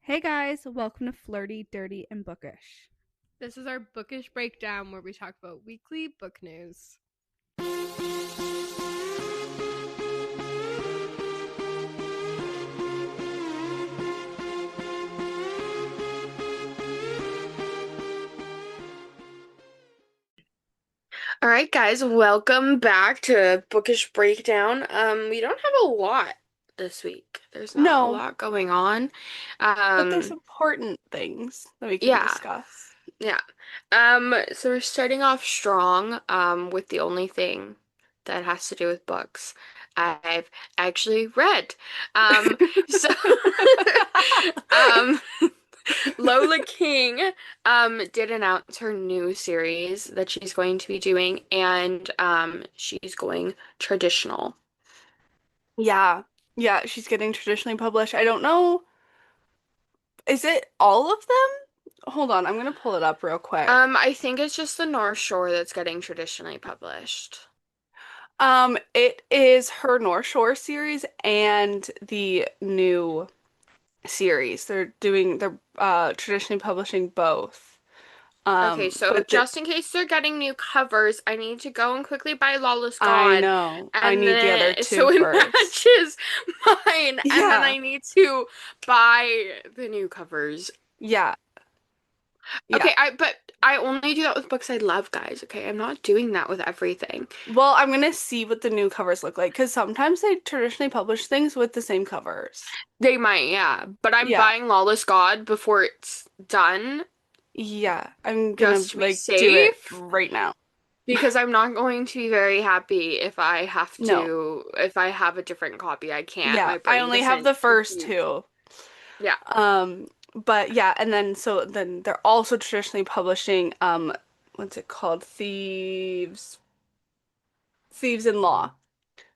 Hey guys, welcome to Flirty, Dirty, and Bookish. This is our bookish breakdown where we talk about weekly book news. All right, guys, welcome back to Bookish Breakdown. We don't have a lot this week. There's not a No, lot going on. but there's Um, important things that we can yeah, discuss. yeah. So we're starting off strong, with the only thing that has to do with books I've actually read. So, um, Lola King did announce her new series that she's going to be doing, and she's going traditional. Yeah, yeah, she's getting traditionally published. I don't know. Is it all of them? Hold on, I'm gonna pull it up real quick. I think it's just the North Shore that's getting traditionally published. It is her North Shore series and the new series. They're traditionally publishing both. Okay, so But the just in case they're getting new covers, I need to go and quickly buy Lawless I God, know. I and need the other then two so it first. matches mine, and then Yeah. I need to buy the new covers. Yeah. Yeah. Okay, but I only do that with books I love, guys. Okay, I'm not doing that with everything. Well, I'm gonna see what the new covers look like because sometimes they traditionally publish things with the same covers. They might, yeah, but I'm Yeah. buying Lawless God before it's done Yeah. I'm gonna just to be like do it safe right now. because I'm not going to be very happy No. if I have a different copy. I can't. Yeah. My I brain only have doesn't the first compute. two. Yeah. But yeah, and then they're also traditionally publishing what's it called? Thieves in Law.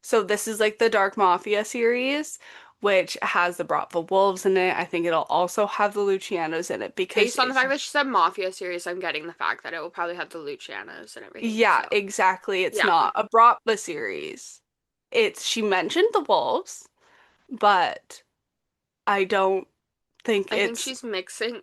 So this is like the Dark Mafia series, which has the Bratva Wolves in it. I think it'll also have the Lucianos in it because Based on the it's fact that she said Mafia series, I'm getting the fact that it will probably have the Lucianos and everything. yeah, So, exactly. It's yeah. not a Bratva series. It's she mentioned the wolves, but I don't think I think it's she's mixing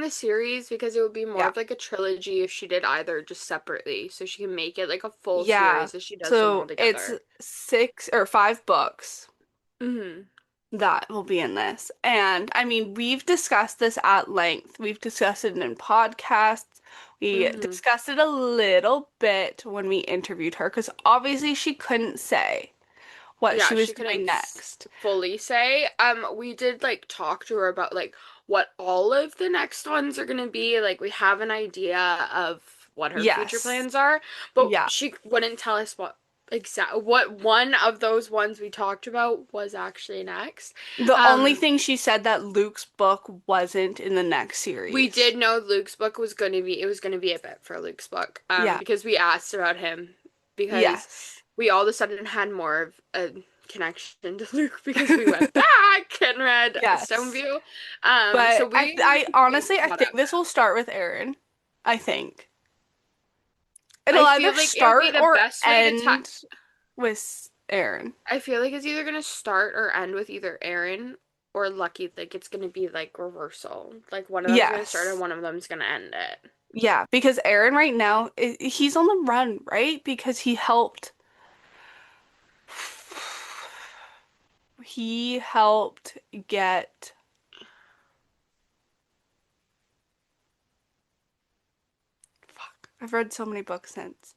the series because it would be more yeah. of like a trilogy if she did either just separately, so she can make it like a full Yeah. series if she does them all So it's together. six or five books Hmm. that will be in this. And I mean, we've discussed this at length. We've discussed it in podcasts. We Hmm. discussed it a little bit when we interviewed her because obviously she couldn't say what she Yeah, was she doing couldn't next. fully say. We did like talk to her about like what all of the next ones are gonna be. Like we have an idea of what her future Yes. plans are, but Yeah. she wouldn't tell us what one of those ones we talked about was actually next. The only Um, thing she said that Luke's book wasn't in the next we series. did know Luke's book was gonna be a bit for Luke's book. Yeah. Because we asked about him because Yes. we all of a sudden had more of a connection to Luke because we went back and read Yes. Stoneview. So But I we honestly I caught think up. this will start with Aaron. I think. It'll I either feel like it would be start the or best way to end with Aaron. I feel like it's either gonna start or end with either Aaron or Lucky. Like it's gonna be like reversal. Like one of them's gonna start and Yes. one of them's gonna end it. Yeah, because Aaron right now he's on the run, right? Because he helped get fuck. I've read so many books since.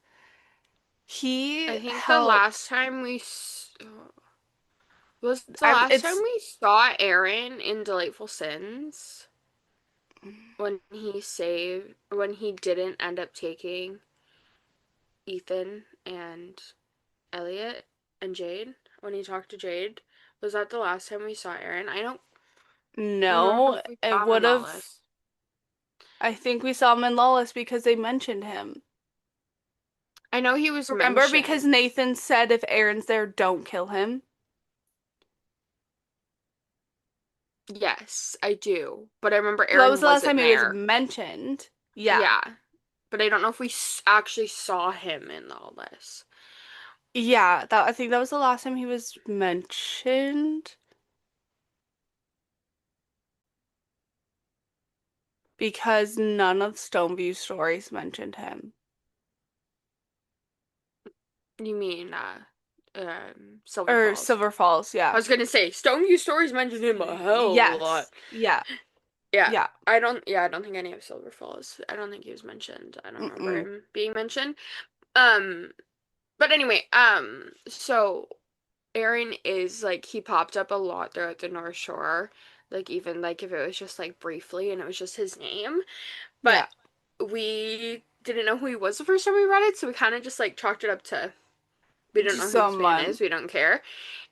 He I think the last helped time was the I'm last time it's we saw Aaron in Delightful Sins when he didn't end up taking Ethan and Elliot and Jade when he talked to Jade. Was that the last time we saw Aaron? I don't remember no, if we it saw him in would have Lawless. I think we saw him in Lawless because they mentioned him. I know he was Remember because mentioned. Nathan said if Aaron's there, don't kill him. Yes, I do. But I remember So that was Aaron the last wasn't time he was there. mentioned. Yeah. Yeah. But I don't know if we actually saw him in Lawless. Yeah, that I think that was the last time he was mentioned. because none of Stoneview stories mentioned him. You mean Silver Or Falls? Silver Falls, I yeah. was gonna say Stoneview stories mentioned him a hell of a lot. Yes. Yeah. Yeah. Yeah. I don't think any of Silver Falls. I don't think he was mentioned. I don't remember Mm-mm. him being mentioned. Um, but anyway, so Aaron is like he popped up a lot throughout the North Shore. Like even like if it was just like briefly and it was just his name. But Yeah. we didn't know who he was the first time we read it, so we kind of just like chalked it up to we don't know Just who this man someone. is, we don't care.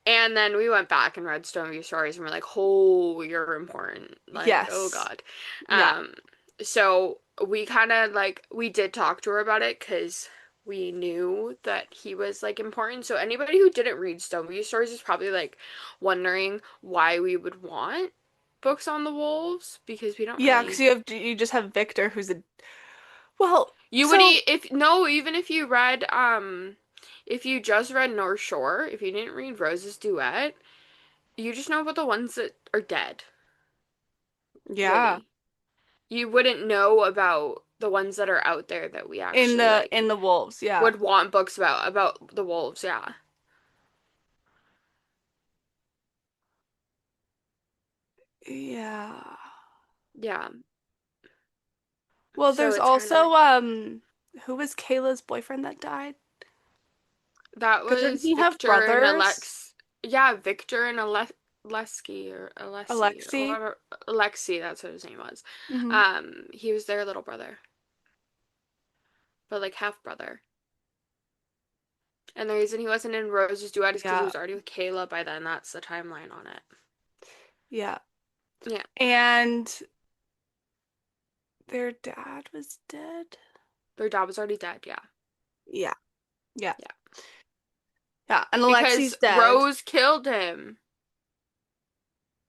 And then we went back and read Stoneview stories and we're like, oh, you're important. Like, oh Yes. God. Yeah. Um, so we kind of like, we did talk to her about it because we knew that he was like important. So anybody who didn't read Stoneview stories is probably like wondering why we would want books on the wolves because we don't Yeah, because really. you just have Victor who's a well, You would so if no, even if you read if you just read North Shore, if you didn't read Rose's Duet, you just know about the ones that are dead, yeah. really. You wouldn't know about the ones that are out there that we actually In like the wolves, yeah. would want books about the wolves, yeah. Yeah. Yeah. Well, So there's it's kind of also like who was Kayla's boyfriend that died? that Because didn't was he have Victor and brothers? Alex. Yeah, Victor and Alessi or Alessi or Alexi? whatever. Alexi, that's what his name was. Hmm. He was their little brother, but like half brother. And the reason he wasn't in Rose's Duet is because he Yeah. was already with Kayla by then. That's the timeline on it. Yeah. Yeah. And their dad was dead. Their dad was already dead, yeah. Yeah. Yeah. Yeah. Yeah. And Because Alexi's dead. Rose killed him.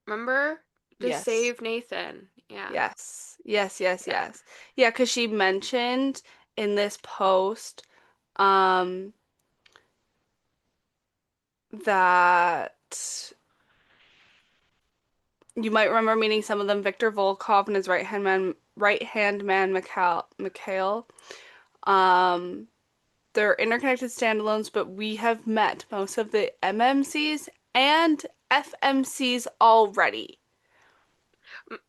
Remember? To Yes. save Nathan. Yeah. Yes. Yes, yes, Yeah. yes. Yeah, because she mentioned in this post um that you might remember meeting some of them, Victor Volkov and his right hand man Mikhail. Um they're interconnected standalones, but we have met most of the MMCs and FMCs already.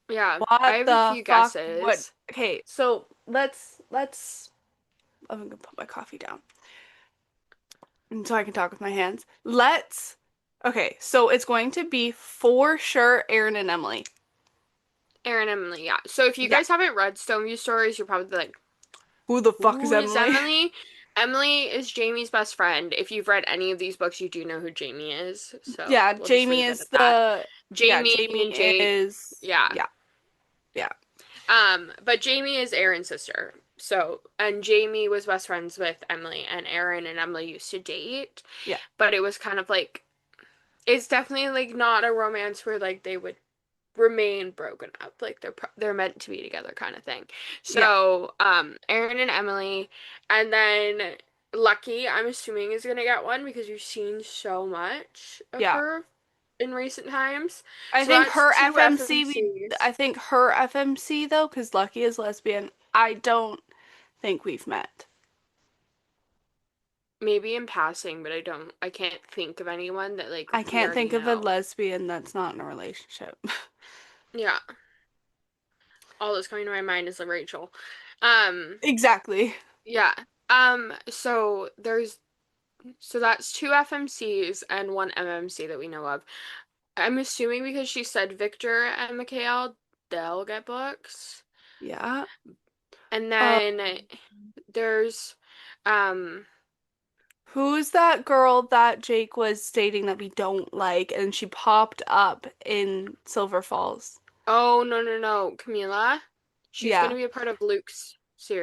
Yeah. I What have a the few fuck would guesses. okay, so let's I'm gonna put my coffee down and so I can talk with my hands. Let's okay, so it's going to be for sure Aaron and Emily. Aaron and Emily, yeah. So if you Yeah. guys haven't read Stoneview Stories, you're probably like, Who the fuck is who is Emily? Emily? Emily is Jamie's best friend. If you've read any of these books, you do know who Jamie is. So Yeah, we'll just Jamie leave it is at that. the yeah, Jamie Jamie and Jade, is yeah. yeah, yeah, But Jamie is Aaron's sister. So, and Jamie was best friends with Emily, and Aaron and Emily used to date, yeah, but it was kind of like, it's definitely like not a romance where like they would remain broken up. Like they're meant to be together kind of thing. yeah, So, Aaron and Emily, and then Lucky, I'm assuming is gonna get one because we've seen so much of yeah. her in recent times. I So think that's her two FMC we FMCs. I think her FMC though, because Lucky is lesbian, I don't think we've met. Maybe in passing, but I can't think of anyone that like I we can't already think of a know. lesbian that's not in a relationship. Yeah, all that's coming to my mind is Rachel. Um, Exactly. yeah. So that's two FMCs and one MMC that we know of. I'm assuming because she said Victor and Mikhail, they'll get books. Yeah. And Uh, then there's um who's that girl that Jake was stating that we don't like and she popped up in Silver Falls? oh no, Camila. She's gonna Yeah. be a part of Luke's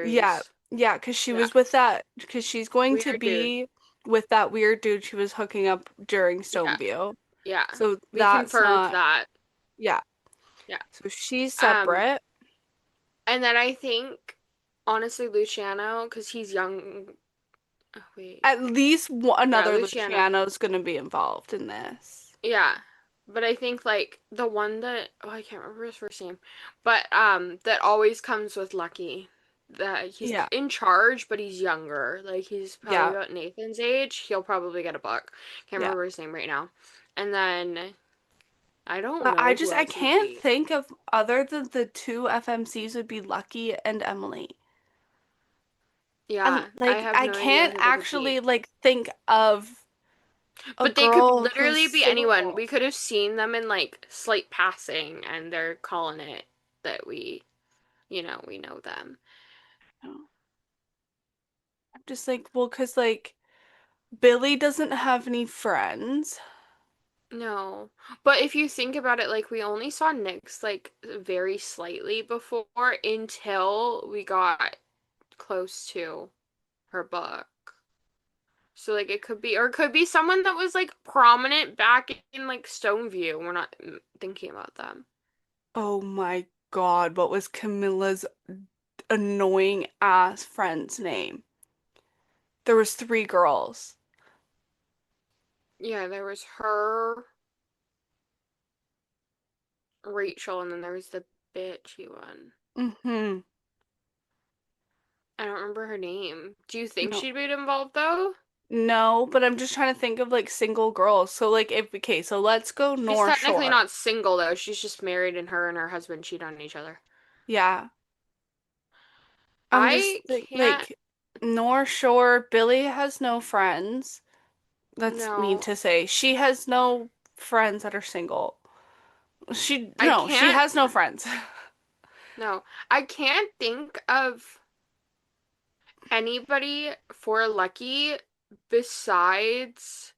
Yeah. series. Yeah, because she Yeah. was with that, because she's going to Weird dude. be with that weird dude she was hooking up during Yeah. Stoneview. Yeah. So We that's confirmed not, that. yeah. Yeah. So she's Um, separate. and then I think honestly Luciano, because he's young. Oh, wait. At least Yeah, another Luciano. Luciano's going to be involved in this. Yeah. But I think like the one that I can't remember his first name, but that always comes with Lucky. That he's Yeah. in charge, but he's younger. Like he's probably Yeah. about Nathan's age. He'll probably get a book. Can't Yeah. remember his name right now. And then I don't But know who I else would can't be. think of other than the two FMCs would be Lucky and Emily. And Yeah, I like have I no idea can't who they could actually be. like think of a But they could girl who's literally be anyone. single. We could have seen them in like slight passing, and they're calling it that we know them. No. I'm just like, well, 'cause like Billy doesn't have any friends. No. But if you think about it, like we only saw Nyx like very slightly before until we got close to her book. So like it could be or it could be someone that was like prominent back in like Stoneview. We're not thinking about them. Oh my God, what was Camilla's annoying ass friend's name? There was three girls. Yeah, there was her, Rachel, and then there was the bitchy one. Mm-hmm. I don't remember her name. Do you think No. she'd be involved though? No, but I'm just trying to think of like single girls. So like if okay, so let's go She's North technically Shore. not single though. She's just married and her and her husband cheat on each other. Yeah. I'm just I can't. like North Shore, Billy has no friends. That's mean No. to say. She has no friends that are single. She I no, she can't. has no friends. No. I can't think of anybody for Lucky besides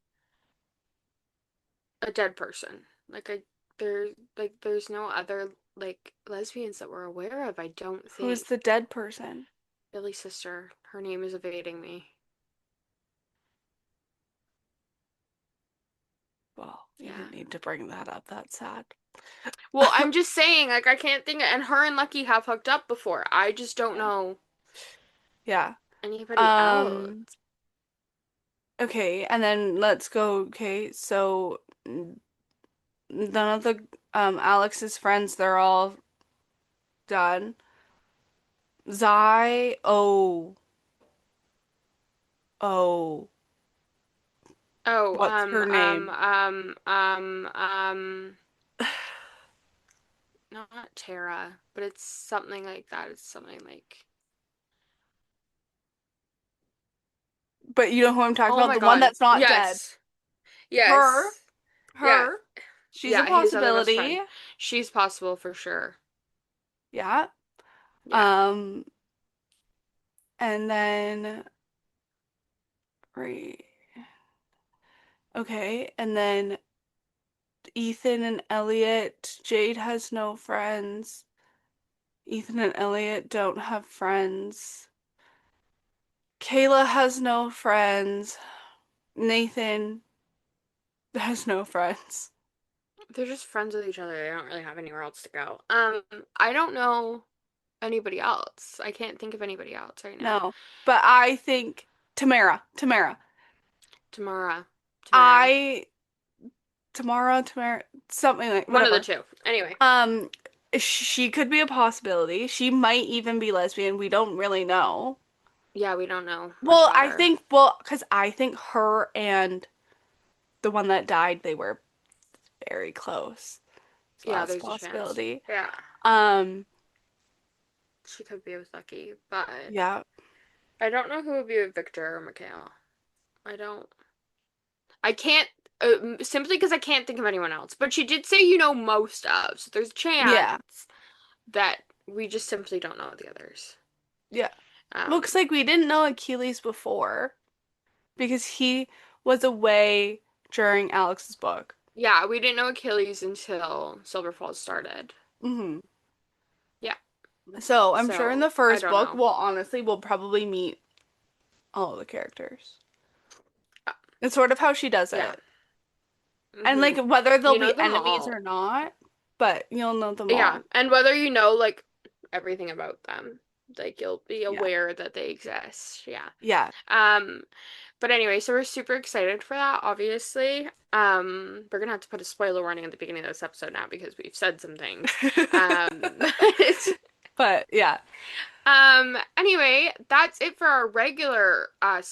a dead person. There there's no other like lesbians that we're aware of, I don't Who's think. the dead person? Billy's sister. Her name is evading me. Well, you Yeah. didn't need to bring that up. That's sad. Well, I'm just saying, like I can't think and her and Lucky have hooked up before. I just don't Yeah. know Yeah. anybody else. Um, okay, and then let's go. Okay, so none of the Alex's friends, they're all done. Zai, oh, Oh, what's her name? not Tara, but it's something like that. It's something like, But you know who I'm talking oh about? my The one God. that's not dead. Yes. Her, Yes. Yeah. her, she's a Yeah, his other best possibility. friend. She's possible for sure. Yeah. Yeah. Um, and then right. Okay, and then Ethan and Elliot. Jade has no friends. Ethan and Elliot don't have friends. Kayla has no friends. Nathan has no friends. They're just friends with each other. They don't really have anywhere else to go. I don't know anybody else. I can't think of anybody else right now. No, but I think Tamara. Tamara. Tamara. I Tamara, something like One of the whatever. two. Anyway. Um, she could be a possibility. She might even be lesbian. We don't really know. Yeah, we don't know much Well, about her. because I think her and the one that died, they were very close. So Yeah, that's a there's a chance. possibility. Yeah. Um, She could be with Lucky, but yeah, I don't know who would be with Victor or Mikhail. I don't. I can't. Simply because I can't think of anyone else. But she did say you know most of, so there's a yeah, chance that we just simply don't know the others. yeah. Looks Um, like we didn't know Achilles before because he was away during Alex's book. yeah, we didn't know Achilles until Silver Falls started. Hmm. Yeah, So I'm sure in so the I first don't book, know. we'll probably meet all the characters. Uh, It's sort of how she does yeah. it. And like Hmm. whether they'll You know be them enemies all. or not, but you'll know them Yeah, all. and whether you know like everything about them, like you'll be Yeah. aware that they exist. Yeah. Yeah. Um, But anyway, so we're super excited for that, obviously. We're gonna have to put a spoiler warning at the beginning of this episode now because we've said some things. But But yeah. anyway, that's it for our regular Can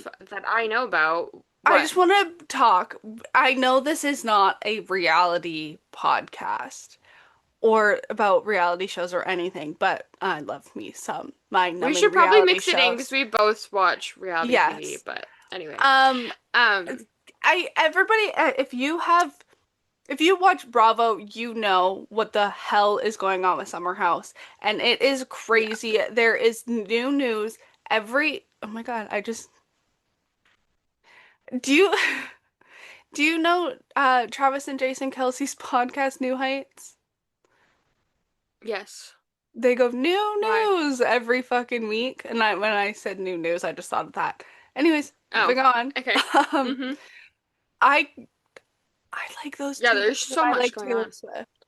stuff that I know about. I What? just want to talk. I know this is not a reality podcast or about reality shows or anything, but I love me some We mind-numbing should probably reality mix it in because shows. we both watch reality TV, Yes. but anyway. Um, Um, I everybody, if you watch Bravo, you know what the hell is going on with Summer House, and it is yeah. crazy. There is new news every. Oh my God, I just do you do you know Travis and Jason Kelsey's podcast New Heights? Yes. They go new Why? news every fucking week, and when I said new news, I just thought of that. Anyways, Oh, moving on. okay. Um, Mm-hmm. I I like those Yeah, two better there's than so I much like going Taylor on. Swift.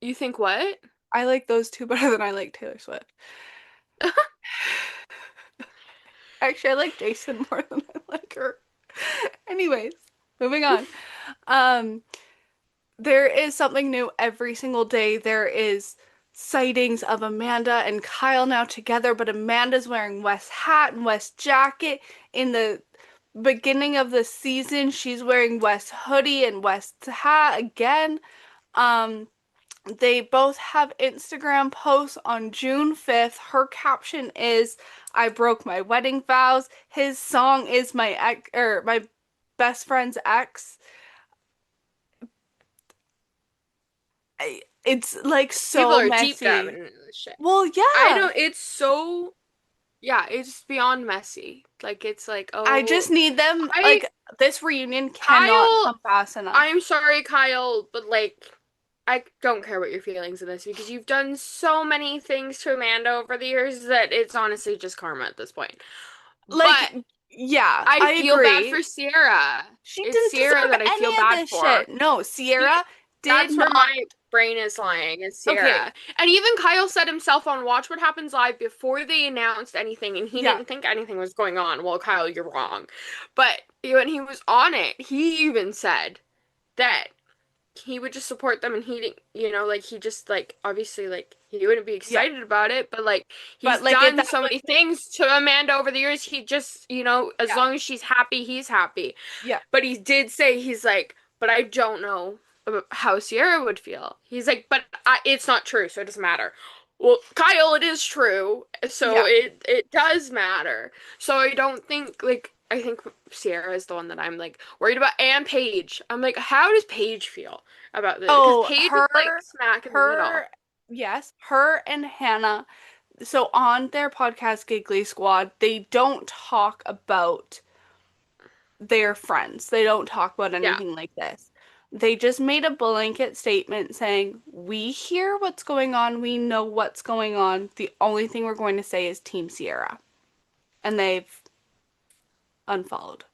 You think what? I like those two better than I like Taylor Swift. Actually, I like Jason more than I like her. Anyways, moving on. Um, there is something new every single day. There is sightings of Amanda and Kyle now together, but Amanda's wearing West's hat and West's jacket. In the beginning of the season, she's wearing West's hoodie and West's hat again. Um, they both have Instagram posts on June 5th. Her caption is, I broke my wedding vows. His song is my ex or my best friend's ex. It's like People so are deep diving messy. into this shit. Well, I yeah. don't, it's so, yeah, it's beyond messy. Like, it's like, I oh, just need them, I, like, this reunion cannot Kyle, come fast enough. I'm sorry, Kyle, but like, I don't care what your feelings in this because you've done so many things to Amanda over the years that it's honestly just karma at this point. But Like, yeah, I I feel bad for agree. Ciara. She It's didn't Ciara deserve that I feel any of bad this for. shit. No, He, Ciara did that's where not. my brain is lying, is Okay, Ciara. And even Kyle said himself on Watch What Happens Live before they announced anything, and he yeah. didn't think anything was going on. Well, Kyle, you're wrong. But when he was on it, he even said that he would just support them and he didn't, like he just like obviously like he wouldn't be Yeah. excited about it, but like But he's like if done that so was many things to Amanda over the years, he just, as yeah, long as she's happy, he's happy. yeah. But he did say he's like, but I don't know about how Ciara would feel. He's like, but it's not true, so it doesn't matter. Well, Kyle, it is true, so Yeah. it does matter. So I don't think like I think Ciara is the one that I'm like worried about, and Paige. I'm like, how does Paige feel about this? Because Oh, Paige is like smack in the middle. yes, her and Hannah. So on their podcast, Giggly Squad, they don't talk about their friends. They don't talk about Yeah. anything like this. They just made a blanket statement saying, we hear what's going on, we know what's going on. The only thing we're going to say is Team Sierra. And they've unfollowed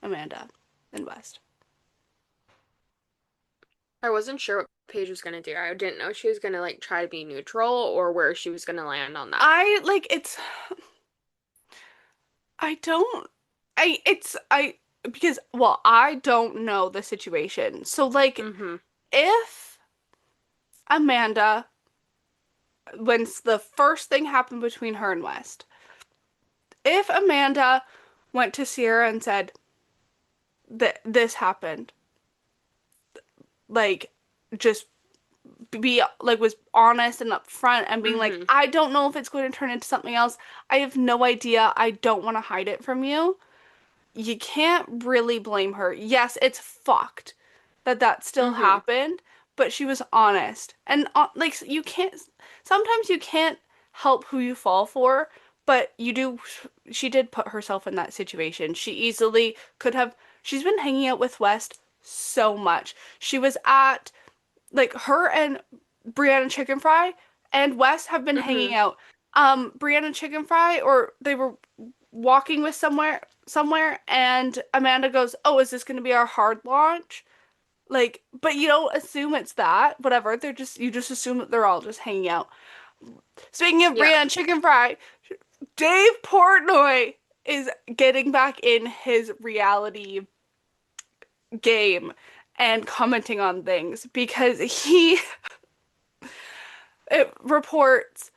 Amanda and West. I wasn't sure what Paige was gonna do. I didn't know she was gonna like try to be neutral or where she was gonna land on that. I like it's I don't I because well, I don't know the situation. So like Mm-hmm. if Amanda when the first thing happened between her and West, if Amanda went to Sierra and said that this happened, like just be like was honest and upfront and being like, Mm-hmm. I don't know if it's going to turn into something else. I have no idea. I don't want to hide it from you. You can't really blame her. Yes, it's fucked that that still Mm-hmm. happened, but she was honest. And like you can't sometimes you can't help who you fall for, but you do she did put herself in that situation. She easily could have she's been hanging out with West so much. She was at like her and Brianna Chicken Fry and Wes have been Mm-hmm. hanging out. Brianna Chicken Fry or they were walking with somewhere and Amanda goes, "Oh, is this going to be our hard launch?" Like, but you don't assume it's that. Whatever. They're just you just assume that they're all just hanging out. Speaking of Yeah. Brianna Chicken Fry, Dave Portnoy. is getting back in his reality game and commenting on things because he it reports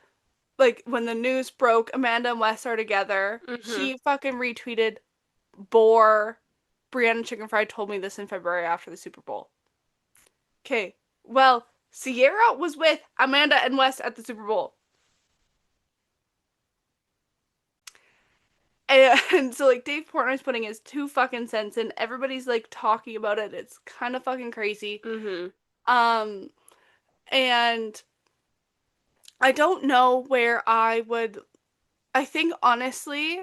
like when the news broke Amanda and Wes are together, Mm-hmm. he fucking retweeted bore Brianna Chicken Fried told me this in February after the Super Bowl. Okay. Well, Ciara was with Amanda and Wes at the Super Bowl. And so like Dave Portnoy's putting his 2 fucking cents in. Everybody's like talking about it. It's kind of fucking crazy. Mm-hmm. Um and I don't know where I would I think honestly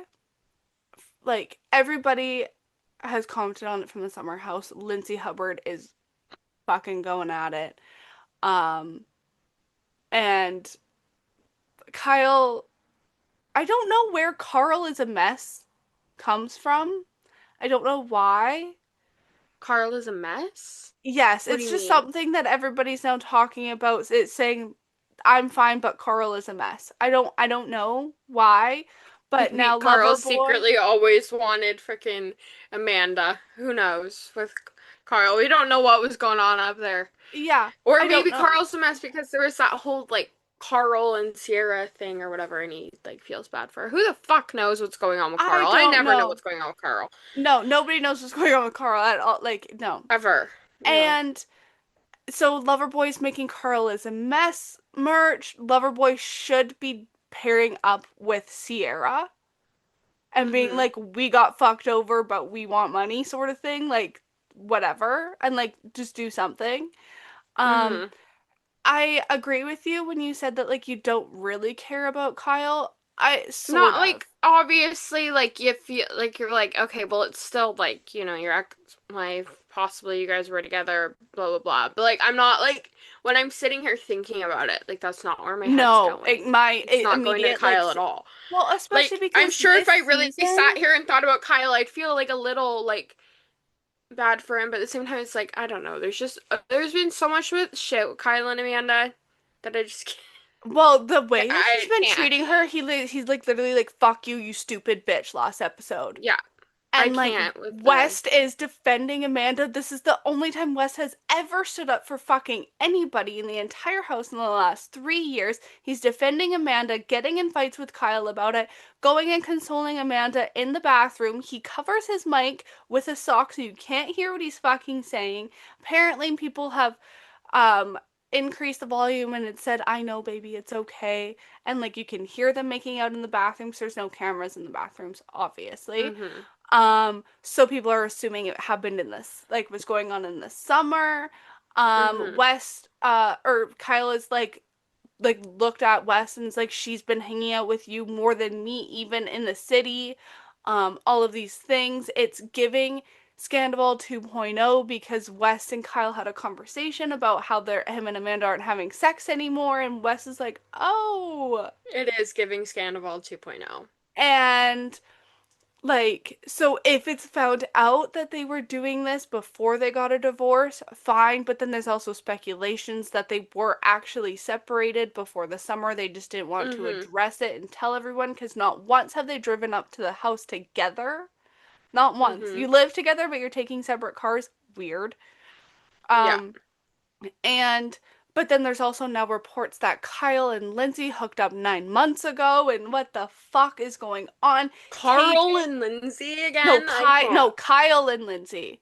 like everybody has commented on it from the summer house. Lindsay Hubbard is fucking going at it. Um and Kyle, I don't know where Carl is a mess comes from. I don't know why. Carl is a mess? Yes, What do it's you just mean? something that everybody's now talking about. It's saying I'm fine, but Carl is a mess. I don't know why, but Maybe now Carl Loverboy, secretly always wanted freaking Amanda. Who knows? With Carl, we don't know what was going on up there. yeah, Or I don't maybe know. Carl's a mess because there was that whole like Carl and Ciara thing or whatever, and he like feels bad for her. Who the fuck knows what's going on with I Carl? I don't never know know. what's going on with Carl. No, nobody knows what's going on with Carl at all. Like, no. Ever. No. And so Loverboy's making Carl is a mess merch. Loverboy should be pairing up with Ciara and being Mm-hmm. like, we got fucked over, but we want money, sort of thing. Like, whatever. And like, just do something. Um, Mm-hmm. I agree with you when you said that, like, you don't really care about Kyle. I sort Not of. like obviously like if you like you're like okay well it's still like your ex-wife possibly you guys were together blah blah blah but like I'm not like when I'm sitting here thinking about it like that's not where my head's No, going. it It's not going to immediate, like, Kyle at all. well, especially Like I'm because sure if this I really season, sat here and thought about Kyle I'd feel like a little like bad for him but at the same time it's like I don't know there's been so much with shit with Kyle and Amanda that I just can't, well, the way that he's I been can't. treating her, he's like literally like, fuck you, you stupid bitch, last episode. Yeah, I And like can't with the West is defending Amanda. This is the only time West has ever stood up for fucking anybody in the entire house in the last 3 years. He's defending Amanda, getting in fights with Kyle about it, going and consoling Amanda in the bathroom. He covers his mic with a sock so you can't hear what he's fucking saying. Apparently, people have um increased the volume and it said, I know, baby, it's okay. And like you can hear them making out in the bathrooms. There's no cameras in the bathrooms, obviously. mhm So people are assuming it happened in this, like, was going on in the summer. mhm West, or Kyle is like looked at West and is like, she's been hanging out with you more than me, even in the city. All of these things. It's giving Scandal 2.0 because West and Kyle had a conversation about how him and Amanda aren't having sex anymore, and West is like, oh, It is giving Scandival 2.0. and like, so if it's found out that they were doing this before they got a divorce, fine. But then there's also speculations that they were actually separated before the summer. They just didn't want to Mm-hmm. address it and tell everyone because not once have they driven up to the house together. Not once. Mm-hmm. You live together, but you're taking separate cars. Weird. Yeah. Um, and but then there's also now reports that Kyle and Lindsay hooked up 9 months ago, and what the fuck is going on? Carl KJ and Lindsay again? I No, can't. Kyle and Lindsay.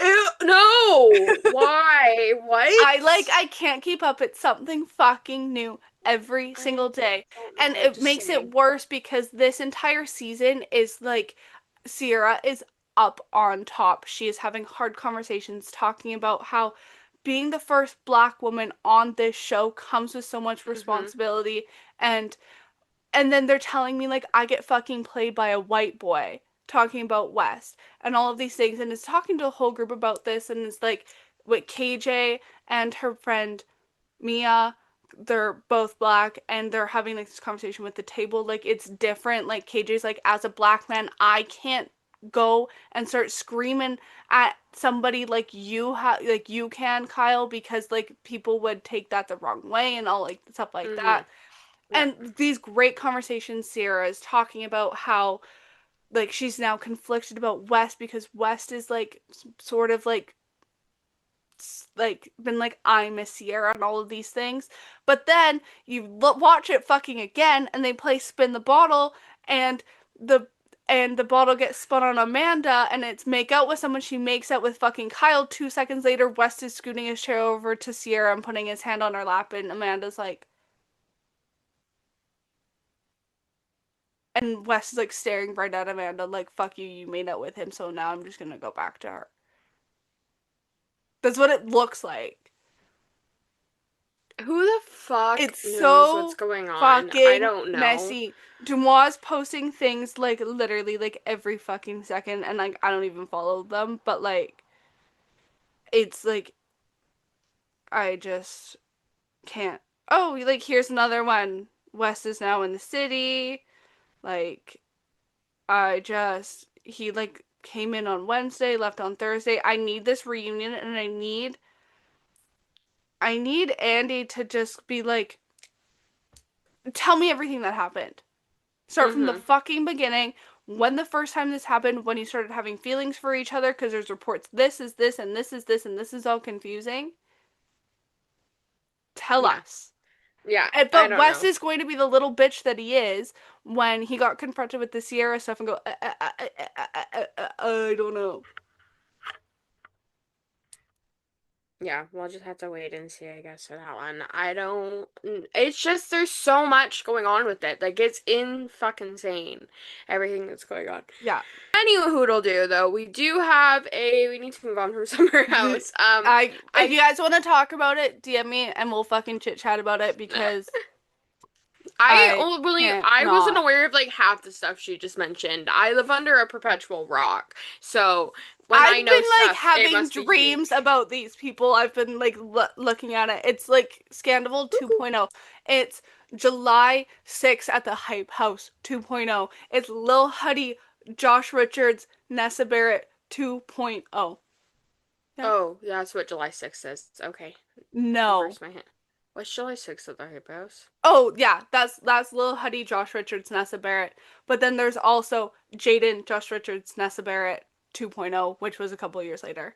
Ew, no! Why? What? I can't keep up. It's something fucking new every I single day. don't And know. it Just makes it saying. worse because this entire season is like Ciara is up on top. She is having hard conversations talking about how being the first black woman on this show comes with so much Mm-hmm. responsibility, and then they're telling me like I get fucking played by a white boy talking about West and all of these things, and it's talking to a whole group about this, and it's like with KJ and her friend Mia, they're both black and they're having like this conversation with the table, like it's different. Like KJ's like, as a black man I can't go and start screaming at somebody like you can, Kyle, because like people would take that the wrong way and all like stuff like Mm-hmm. that. Yeah. And these great conversations, Ciara is talking about how like she's now conflicted about West because West is like sort of like been like I miss Ciara and all of these things. But then you watch it fucking again and they play spin the bottle and the the bottle gets spun on Amanda and it's make out with someone she makes out with fucking Kyle. 2 seconds later, West is scooting his chair over to Ciara and putting his hand on her lap and Amanda's like, and West is like staring right at Amanda like, fuck you, you made out with him, so now I'm just gonna go back to her. That's what it looks like. Who the fuck It's knows what's so going on? I fucking don't know. messy. Dumois posting things like literally like every fucking second, and like I don't even follow them, but like it's like I just can't. Oh, like here's another one. West is now in the city. Like I just he like came in on Wednesday, left on Thursday. I need this reunion and I need Andy to just be like, tell me everything that happened. Start from the Mm-hmm. fucking beginning. When the first time this happened, when you started having feelings for each other, because there's reports this is this and this is this and this is all confusing. Tell Yeah. Yeah. Yeah. I But don't Wes know. is going to be the little bitch that he is when he got confronted with the Ciara stuff and go, I don't know. Yeah, we'll just have to wait and see, I guess, for that one. I don't. It's just there's so much going on with it. Like it's in fucking insane, everything that's going on. Yeah. Anywho, who'll do though? We do have a. We need to move on from Summer House. If I you guys want to talk about it, DM me and we'll fucking chit chat about it because I I really can't I wasn't not. aware of like half the stuff she just mentioned. I live under a perpetual rock, so when I've I know been like stuff, it having must be dreams huge. about these people. I've been like looking at it. It's like Scandal Cuckoo. 2.0. It's July 6th at the Hype House 2.0. It's Lil Huddy, Josh Richards, Nessa Barrett 2.0. Yeah. Oh, yeah, that's what July 6th is. Okay, No. where's my hand? What's July 6th at the Hippos? Oh yeah, that's Lil Huddy, Josh Richards, Nessa Barrett. But then there's also Jaden, Josh Richards, Nessa Barrett 2.0, which was a couple years later.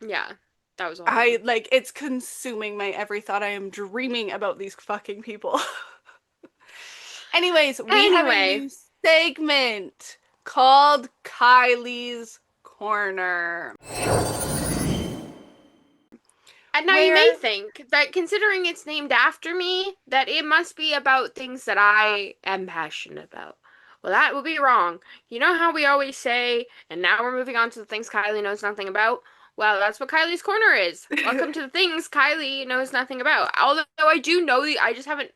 Yeah, that was a whole I one. like it's consuming my every thought. I am dreaming about these fucking people. Anyways, we have a Anyway, new segment called Kylie's Corner. and now you may Where think that considering it's named after me, that it must be about things that I am passionate about. Well, that would be wrong. You know how we always say, and now we're moving on to the things Kylie knows nothing about? Well, that's what Kylie's Corner is. Welcome to the things Kylie knows nothing about. Although I do know I just haven't.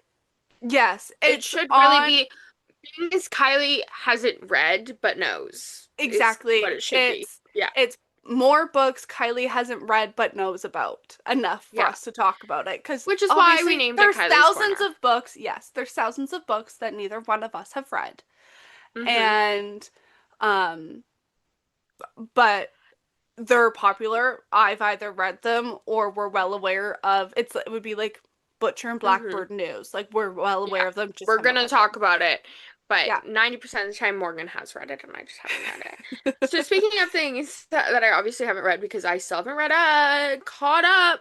yes, It it's should really on be things Kylie hasn't read but knows, is what exactly. it should be. Yeah. It's more books Kylie hasn't read but knows about enough for Yeah. us to talk about it because Which is why we obviously named it there's Kylie's thousands Corner. of books. Yes, there's thousands of books that neither one of us have read. Mm-hmm. And um but they're popular. I've either read them or we're well aware of it would be like Butcher and Mm-hmm. Blackbird news. Like we're well Yeah. aware of them, just We're haven't gonna read talk them. about it, but Yeah. 90% of the time Morgan has read it and I just haven't read it. So speaking of things that I obviously haven't read because I still haven't read Caught Up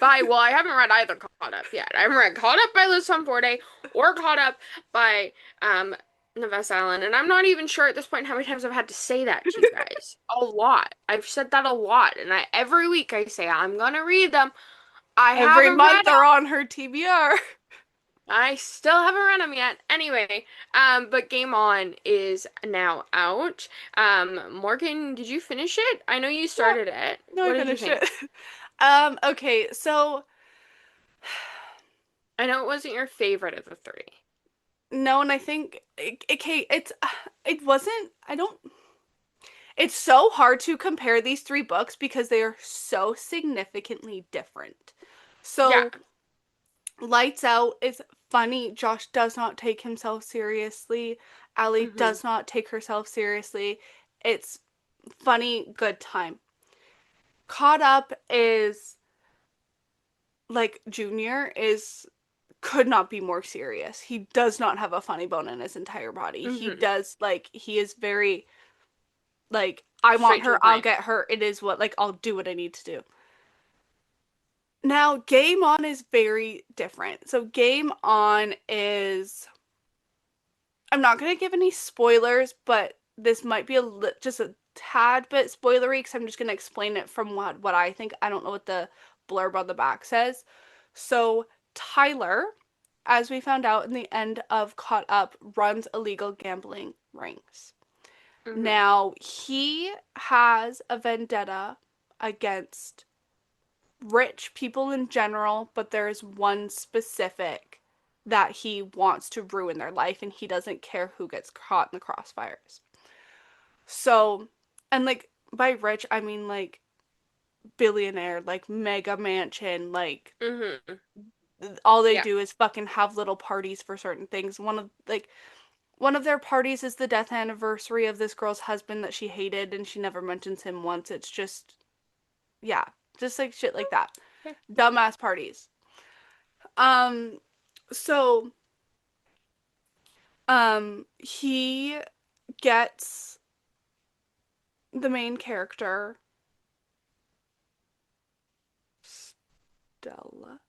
well, I haven't read either Caught Up yet. I haven't read Caught Up by Liz Forte or Caught Up by um Navessa Allen, and I'm not even sure at this point how many times I've had to say that to you guys. A lot. I've said that a lot, and I every week I say I'm gonna read them. I Every haven't month read they're them. on her TBR. I still haven't read them yet. Anyway, but Game On is now out. Morgan, did you finish it? I know you Yeah, started it. no, I What did you finished it. think? Okay, so I know it wasn't your favorite of the three. no, and I think okay, it wasn't. I don't. It's so hard to compare these three books because they are so significantly different. Yeah. So, Lights Out is funny. Josh does not take himself seriously. Allie Mm-hmm. does not take herself seriously. It's funny, good time. Caught Up is like Junior is could not be more serious. He does not have a funny bone in his entire body. He Mm-hmm. does, like, he is very, like, I want Straight to her, the I'll point. get her. It is what, like, I'll do what I need to do. Now, Game On is very different. So, Game On is, I'm not going to give any spoilers, but this might be just a tad bit spoilery because I'm just going to explain it from what I think. I don't know what the blurb on the back says. So, Tyler, as we found out in the end of Caught Up, runs illegal gambling rings. Mm-hmm. Now, he has a vendetta against rich people in general, but there's one specific that he wants to ruin their life and he doesn't care who gets caught in the crossfires. So, and like by rich, I mean like billionaire, like mega mansion, like Mm-hmm. all they Yeah. do is fucking have little parties for certain things. One of their parties is the death anniversary of this girl's husband that she hated and she never mentions him once. It's just yeah, just like shit like that. Okay. Dumbass parties. Um so he gets the main character Stella.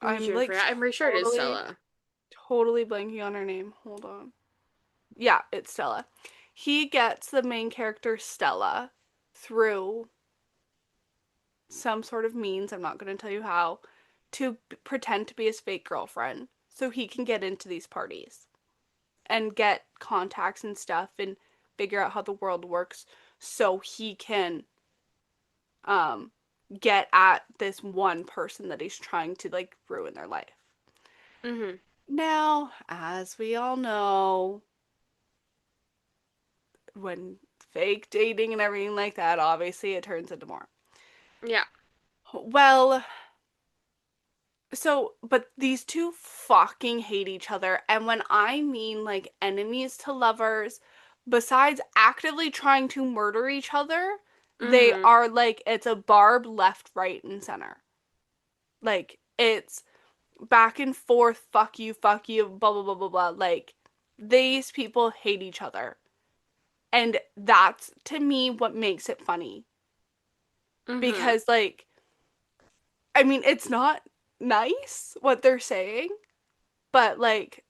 Me I'm too. I like forgot. I'm pretty sure it is totally Stella. totally blanking on her name. Hold on. Yeah, it's Stella. He gets the main character Stella through some sort of means, I'm not going to tell you how, to pretend to be his fake girlfriend so he can get into these parties and get contacts and stuff and figure out how the world works so he can um get at this one person that he's trying to like ruin their life. Mm-hmm. Now, as we all know, when fake dating and everything like that, obviously it turns into more. Yeah. Well, so, but these two fucking hate each other. And when I mean like enemies to lovers, besides actively trying to murder each other, they Mm-hmm. are like, it's a barb left, right, and center. Like, it's back and forth, fuck you, blah, blah, blah, blah, blah. Like, these people hate each other. And that's, to me, what makes it funny. Mm-hmm. Because, like, I mean, it's not nice what they're saying, but, like,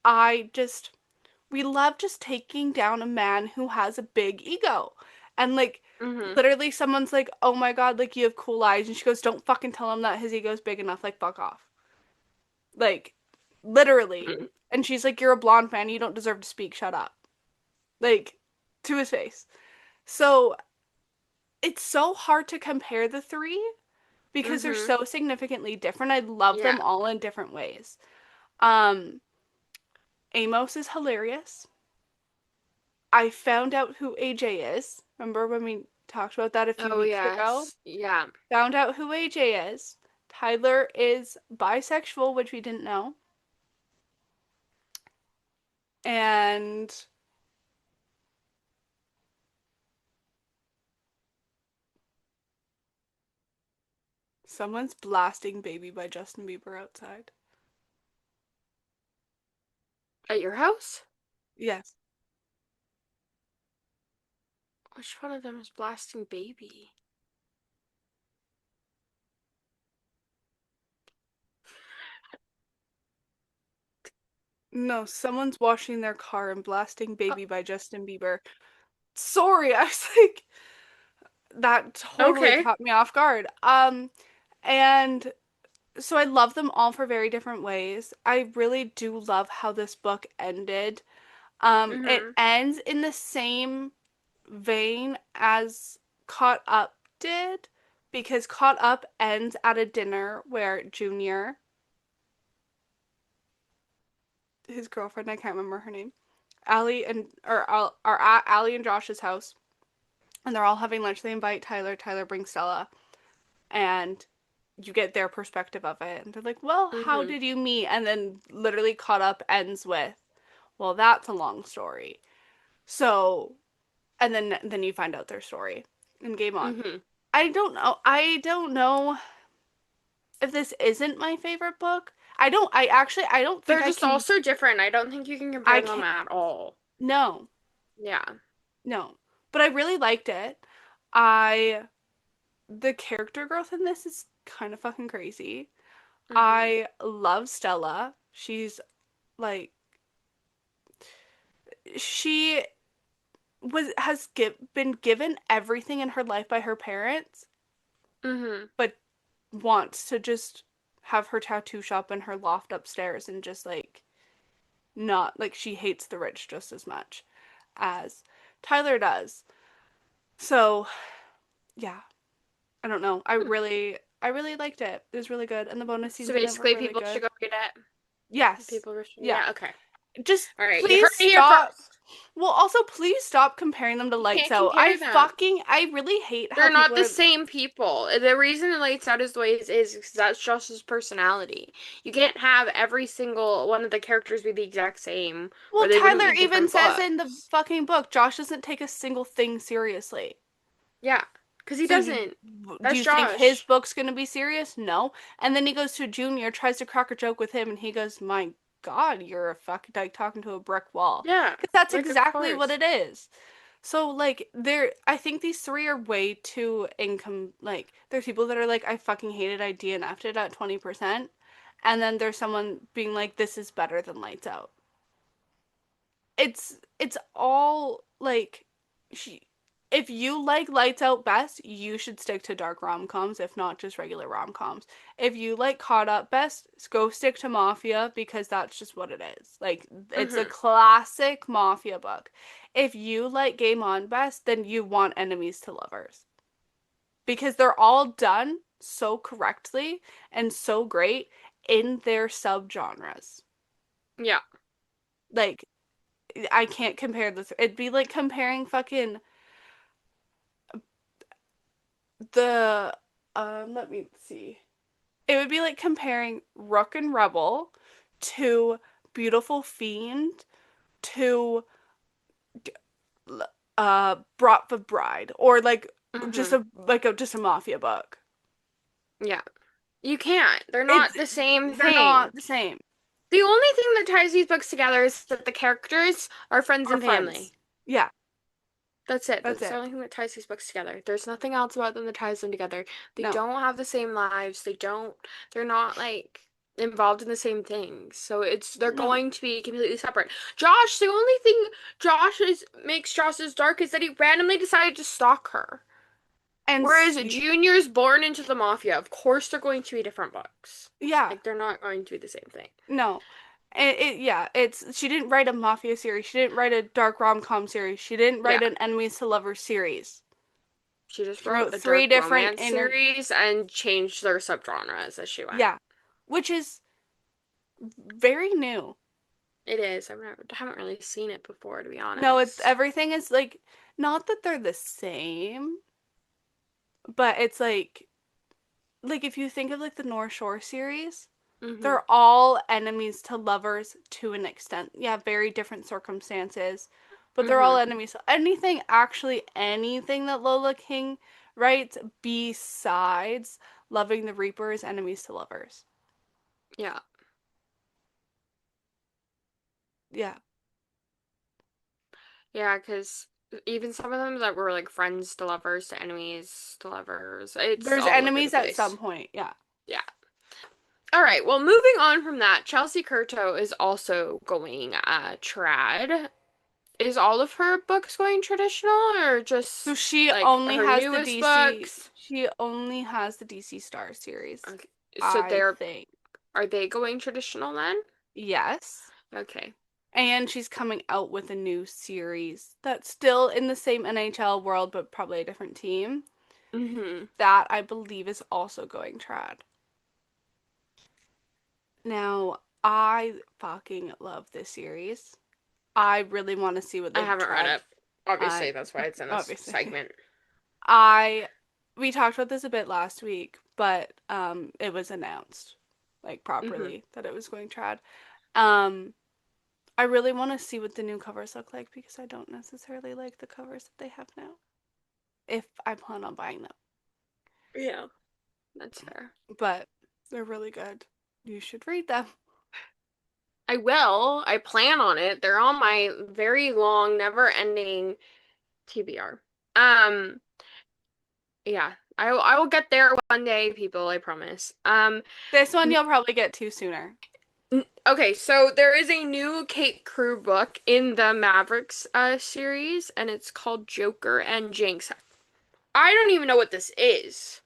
I just we love just taking down a man who has a big ego. And like Mm-hmm. literally someone's like, "Oh my god, like you have cool eyes." And she goes, "Don't fucking tell him that his ego's big enough. Like fuck off." Like literally. And she's like, "You're a blonde man. You don't deserve to speak. Shut up." Like to his face. So it's so hard to compare the three because they're Mm-hmm. so significantly different. I love Yeah. them all in different ways. Um Amos is hilarious. I found out who AJ is. Remember when we talked about that a few Oh weeks ago? yes. Yeah. Found out who AJ is. Tyler is bisexual, which we didn't know. And someone's blasting Baby by Justin Bieber outside. At your house? Yes. Which one of them is blasting baby? No, someone's washing their car and blasting Baby by Justin Bieber. Sorry, I was like, that totally Okay. caught me off guard. And so I love them all for very different ways. I really do love how this book ended. It Mm-hmm. ends in the same vein as Caught Up did, because Caught Up ends at a dinner where Junior, his girlfriend, I can't remember her name, Allie and are at Allie and Josh's house, and they're all having lunch. They invite Tyler. Tyler brings Stella, and you get their perspective of it. And they're like, "Well, how Mm-hmm. did you meet?" And then literally Caught Up ends with, "Well, that's a long story." So, and then you find out their story and game on. Mm-hmm. I don't know. I don't know if this isn't my favorite book. I don't think They're just all so different. I don't think you can I compare them can't, at all. no, Yeah. no. But I really liked it. I, the character growth in this is kind of fucking crazy. Mm-hmm. I love Stella. She's like, she been given everything in her life by her parents, Mm-hmm. but wants to just have her tattoo shop in her loft upstairs and just like not like she hates the rich just as much as Tyler does. So, yeah, I don't know. I really liked it. It was really good and the bonus So scenes in it were basically, really people should good. go read it. Yes. People, Yeah. yeah, okay. Just All right, you please heard it here stop. first. Well, also please stop comparing them to You Lights can't Out. compare them. I really hate how They're not people the are. same people. The reason it Lights Out is the way it is because that's Josh's personality. You can't have every single one of the characters be the exact same, or Well, they wouldn't Tyler be even different says in the books. fucking book, Josh doesn't take a single thing seriously. Yeah, because he So doesn't. do That's you think his Josh. book's going to be serious? No. And then he goes to Junior, tries to crack a joke with him, and he goes, "My God, you're a fucking like talking to a brick wall." Yeah, Because that's like of exactly what course. it is. So like I think these three are way too income like there's people that are like I fucking hated I DNF'd it at 20%, and then there's someone being like this is better than Lights Out. It's all like she, if you like Lights Out best, you should stick to dark rom-coms, if not just regular rom-coms. If you like Caught Up best, go stick to Mafia because that's just what it is. Like it's a Mm-hmm. classic Mafia book. If you like Game On best, then you want Enemies to Lovers because they're all done so correctly and so great in their subgenres. Yeah. Like I can't compare this. It'd be like comparing fucking the let me see. It would be like comparing Rook and Rebel to Beautiful Fiend to Brought the Bride or like Mm-hmm. just a mafia book. Yeah. You can't. They're It's not the same they're thing. not the same. The only thing that ties these books together is that the characters are friends Our and friends. family. Yeah, That's it. that's That's the it. only thing that ties these books together. There's nothing else about them that ties them together. They No. don't have the same lives. They're not like involved in the same things. So they're No. going to be completely separate. Josh, the only thing Josh is makes Josh as dark is that he randomly decided to stalk her. And Whereas Junior's born into the mafia. Of course they're going to be different books. yeah, Like they're not going to be the same thing. no. Yeah, it's she didn't write a mafia series. She didn't write a dark rom-com series. She didn't Yeah. write an enemies to lovers series. She just She wrote wrote a three dark different romance inner series and changed their subgenres as she went. yeah, which is very new. It is. Haven't really seen it before, to be No, it's honest. everything is like not that they're the same, but it's like if you think of like the North Shore series, Mm-hmm. they're all enemies to lovers to an extent. Yeah, very different circumstances, but they're all Mm-hmm. enemies. So anything that Lola King writes besides Loving the Reaper is enemies to lovers. Yeah. Yeah. Yeah, because even some of them that were like friends to lovers to enemies to lovers, it's There's all over the enemies at some place. point. Yeah. Yeah. All right. Well, moving on from that, Chelsea Curto is also going trad. Is all of her books going traditional or So just like her newest books? She only has the DC Star series, Okay. So I think. are they going traditional then? Yes. Okay. And she's coming out with a new series that's still in the same NHL world, but probably a different team. Mm-hmm. That I believe is also going trad. Now, I fucking love this series. I really want to see what I the haven't read trad. it. Obviously, I that's why it's in this obviously. segment. I we talked about this a bit last week, but it was announced like Mm-hmm. properly that it was going trad. Um I really want to see what the new covers look like because I don't necessarily like the covers that they have now. If I plan on buying them. Yeah, that's fair. But They're really good. You should read them. I will. I plan on it. They're on my very long, never-ending TBR. Um, yeah. I will get there one day, people, I promise. This one you'll probably get to sooner. Okay, so there is a new Kate Crew book in the Mavericks series, and it's called Joker and Jinx. I don't even know what this is.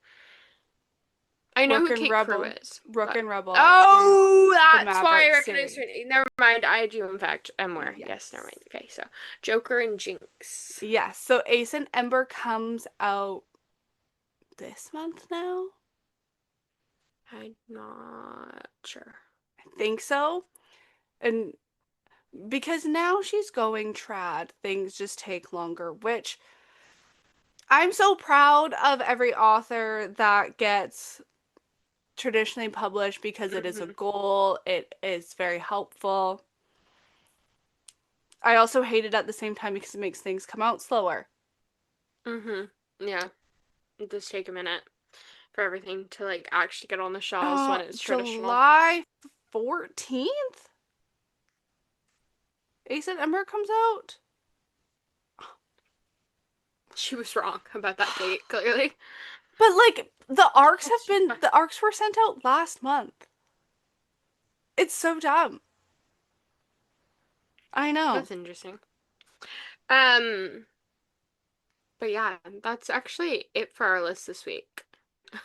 I know Rook who and Kate Crew Rebel. is, Rook but and Rebel is oh, the that's why I Maverick recognize her series. name. Never mind. I do in fact am aware. Yes, never Yes. mind. Okay, so Joker and Jinx. Yes. So Ace and Ember comes out this month now. I'm not sure. I think so. And because now she's going trad, things just take longer, which I'm so proud of every author that gets traditionally published because it is a Mm-hmm. goal, it is very helpful. I also hate it at the same time because it makes things come out slower. Mm-hmm. Yeah, it does take a minute for everything to like actually get on the shelves when it's traditional. July 14th? Ace and Ember comes out? She was wrong about that date, clearly. But like She's fine. the arcs were sent out last month. It's so dumb. I know. That's interesting. Um, but yeah, that's actually it for our list this week.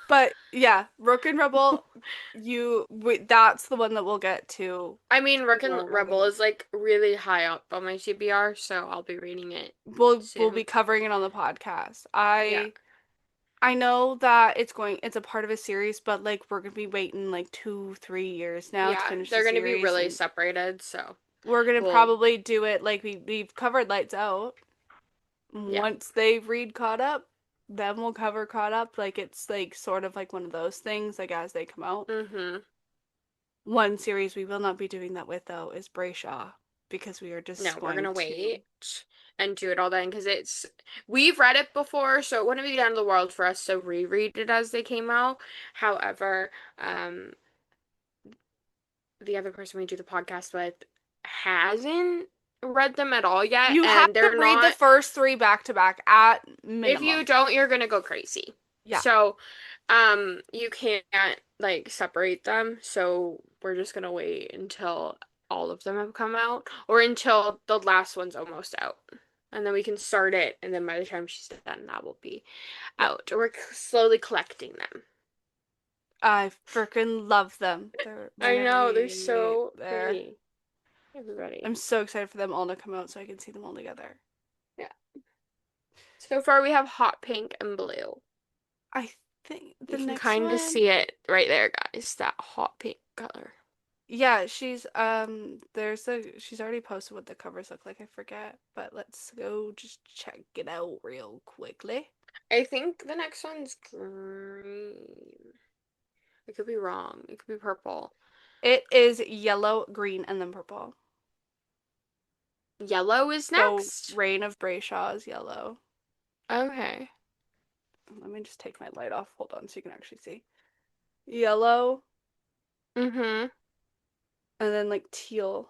But yeah, Rook and Rebel, that's the one that we'll get to I mean, Rick and more Rebel regularly. is like really high up on my TBR, so I'll be reading it We'll be soon. covering it on the podcast. Yeah. I know that it's a part of a series, but like we're gonna be waiting like 2, 3 years now to Yeah, finish the they're gonna be series, really and separated, so we're gonna we'll, probably do it like we've covered Lights Out. yeah. Once they read Caught Up, then we'll cover Caught Up. Like it's like sort of like one of those things, like as they come out. Mm-hmm. One series we will not be doing that with though is Brayshaw because we are just No, we're going gonna to. wait and do it all then because we've read it before, so it wouldn't be the end of the world for us to reread it as they came out. However, um, the other person we do the podcast with hasn't read them at all yet, You have and to they're read the not. first three back to back at If you minimum. don't, you're gonna go crazy. Yeah. So, you can't like separate them. So we're just gonna wait until all of them have come out, or until the last one's almost out, and then we can start it. And then by the time she's done, that will be Yeah. out. We're slowly collecting them. I freaking love them. They're I know they're right so there. pretty. Everybody. I'm so excited for them all to come out so I can see them all together. Yeah. So far we have hot pink and blue. I think You the can next kind of one. see it right there, guys. That hot pink color. Yeah, she's already posted what the covers look like. I forget, but let's go just check it out real quickly. I think the next one's green. I could be wrong. It could be purple. It is yellow, green, and then purple. Yellow is So next. Reign of Brayshaw is yellow. Okay. Let me just take my light off. Hold on so you can actually see. Yellow, Mm-hmm. and then like teal,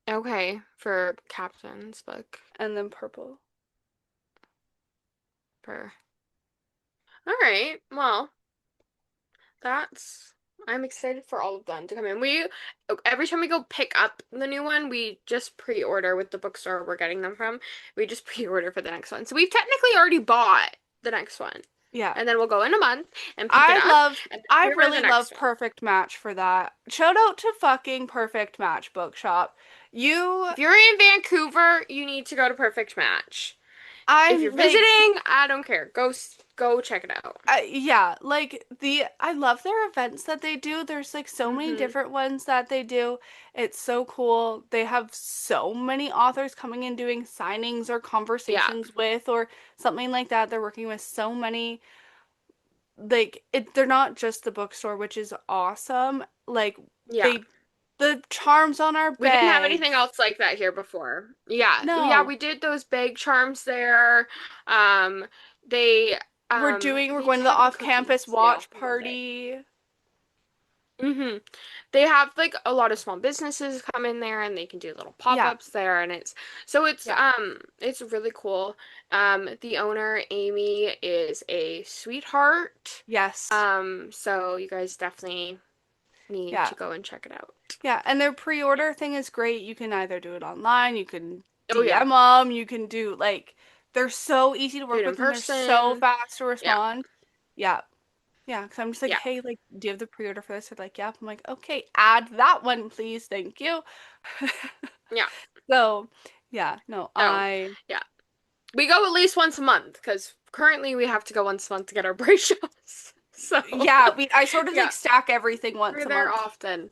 Okay. For Captain's book. and then purple. For. All right. Well, that's. I'm excited for all of them to come in. Every time we go pick up the new one, we just pre-order with the bookstore we're getting them from. We just pre-order for the next one. So we've technically already bought the next one. Yeah. And then we'll go in a month and pick it up and I pre-order the really love next one. Perfect Match for that. Shout out to fucking Perfect Match Bookshop. You, If you're in Vancouver, you need to go to Perfect Match. If you're I'm like, visiting, I don't care. Go check it out. yeah, like I love their events that they do. There's like so many Mm-hmm. different ones that they do. It's so cool. They have so many authors coming in doing signings or Yeah. conversations with or something like that. They're working with so many they're not just the bookstore, which is awesome. Like Yeah. they the charms on our We didn't have anything bags. else like that here before. Yeah. Yeah, No. we did those bag charms there. Um they We're they going to the had the off-campus cookies. Yeah, watch love it. party. Mm-hmm. They have like a lot of small businesses come in there and they can do little Yeah, pop-ups there and it's yeah, it's really cool. The owner, Amy, is a sweetheart. yes, So you guys definitely need yeah, to go and check it out. yeah. And their pre-order thing is great. You can either do it online, you can Oh yeah. DM them, you can do like they're so easy to Do work it in with and they're so person. fast to Yeah. respond. Yeah. Yeah, because I'm just like, Yeah. hey, like, do you have the pre-order for this? They're like, yep. I'm like, okay, add that one, please. Thank you. Yeah. So, yeah, no, So, I, yeah. We go at least once a month because currently we have to go once a month to get our brace shots. So, yeah, I sort of like yeah, stack everything once we're a there month. often.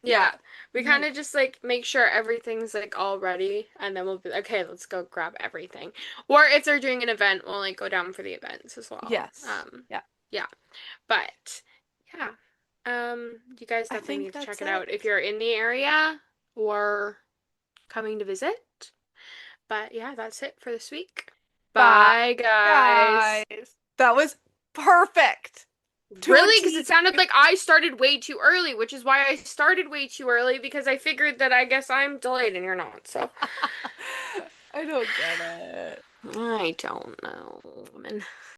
Yeah. Yeah, we I'm kind like, of just like make sure everything's like all ready, and then we'll be like, okay, let's go grab everything. Or if they're doing an event, we'll like go down for the events as well. yes. Yeah. Yeah, but yeah, you guys I definitely think need to check that's it out if it. you're in the area or coming to visit. But yeah, that's it for this week. Bye, Bye, guys. guys. That was perfect to a Really? Because T. it sounded like I started way too early, which is why I started way too early because I figured that I guess I'm delayed and you're not. So I don't get it. I don't know, woman.